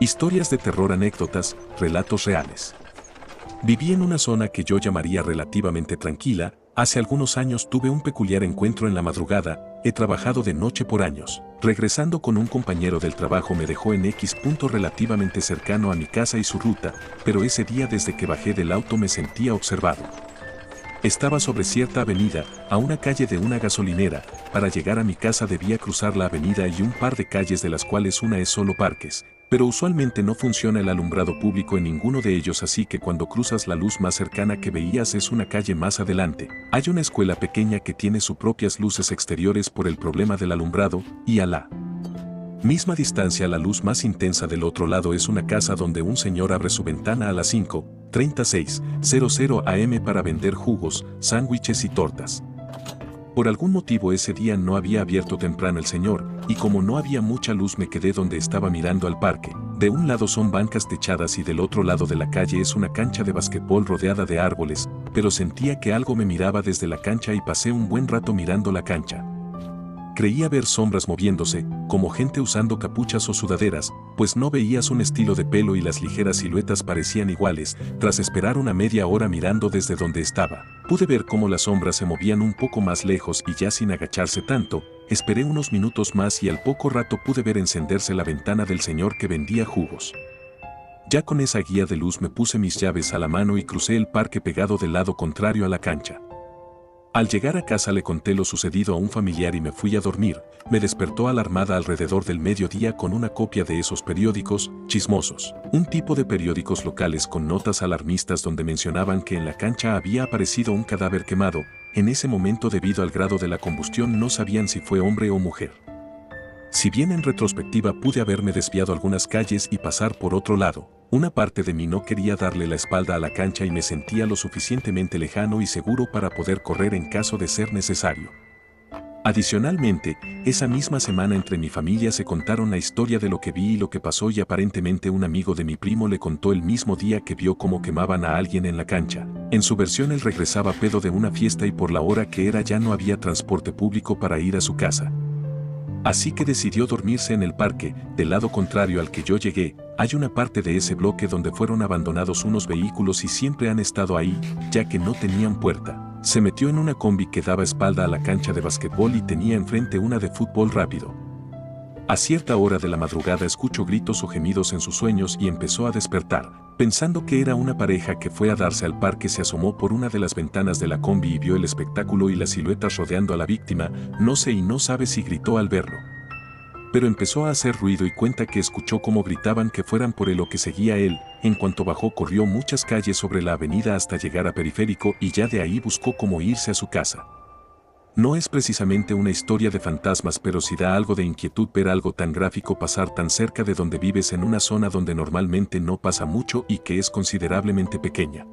Historias de terror, anécdotas, relatos reales. Viví en una zona que yo llamaría relativamente tranquila. Hace algunos años tuve un peculiar encuentro en la madrugada. He trabajado de noche por años. Regresando con un compañero del trabajo me dejó en X punto relativamente cercano a mi casa y su ruta, pero ese día desde que bajé del auto me sentía observado. Estaba sobre cierta avenida, a una calle de una gasolinera. Para llegar a mi casa debía cruzar la avenida y un par de calles, de las cuales una es solo parques, pero usualmente no funciona el alumbrado público en ninguno de ellos, así que cuando cruzas la luz más cercana que veías es una calle más adelante. Hay una escuela pequeña que tiene sus propias luces exteriores por el problema del alumbrado, y a la misma distancia la luz más intensa del otro lado es una casa donde un señor abre su ventana a las 5:36:00 am para vender jugos, sándwiches y tortas. Por algún motivo ese día no había abierto temprano el señor, y como no había mucha luz me quedé donde estaba mirando al parque. De un lado son bancas techadas y del otro lado de la calle es una cancha de basquetbol rodeada de árboles, pero sentía que algo me miraba desde la cancha y pasé un buen rato mirando la cancha. Creía ver sombras moviéndose, como gente usando capuchas o sudaderas, pues no veías un estilo de pelo y las ligeras siluetas parecían iguales. Tras esperar una media hora mirando desde donde estaba, pude ver cómo las sombras se movían un poco más lejos y ya sin agacharse tanto. Esperé unos minutos más y al poco rato pude ver encenderse la ventana del señor que vendía jugos. Ya con esa guía de luz me puse mis llaves a la mano y crucé el parque pegado del lado contrario a la cancha. Al llegar a casa le conté lo sucedido a un familiar y me fui a dormir. Me despertó alarmada alrededor del mediodía con una copia de esos periódicos chismosos, un tipo de periódicos locales con notas alarmistas donde mencionaban que en la cancha había aparecido un cadáver quemado. En ese momento, debido al grado de la combustión, no sabían si fue hombre o mujer. Si bien en retrospectiva pude haberme desviado algunas calles y pasar por otro lado, una parte de mí no quería darle la espalda a la cancha y me sentía lo suficientemente lejano y seguro para poder correr en caso de ser necesario. Adicionalmente, esa misma semana entre mi familia se contaron la historia de lo que vi y lo que pasó, y aparentemente un amigo de mi primo le contó el mismo día que vio cómo quemaban a alguien en la cancha. En su versión él regresaba pedo de una fiesta y por la hora que era ya no había transporte público para ir a su casa. Así que decidió dormirse en el parque. Del lado contrario al que yo llegué, hay una parte de ese bloque donde fueron abandonados unos vehículos y siempre han estado ahí, ya que no tenían puerta. Se metió en una combi que daba espalda a la cancha de basquetbol y tenía enfrente una de fútbol rápido. A cierta hora de la madrugada escuchó gritos o gemidos en sus sueños y empezó a despertar. Pensando que era una pareja que fue a darse al parque, se asomó por una de las ventanas de la combi y vio el espectáculo y las siluetas rodeando a la víctima. No sé y no sabe si gritó al verlo, pero empezó a hacer ruido y cuenta que escuchó cómo gritaban que fueran por él o que seguía él. En cuanto bajó, corrió muchas calles sobre la avenida hasta llegar a Periférico y ya de ahí buscó cómo irse a su casa. No es precisamente una historia de fantasmas, pero sí da algo de inquietud ver algo tan gráfico pasar tan cerca de donde vives, en una zona donde normalmente no pasa mucho y que es considerablemente pequeña.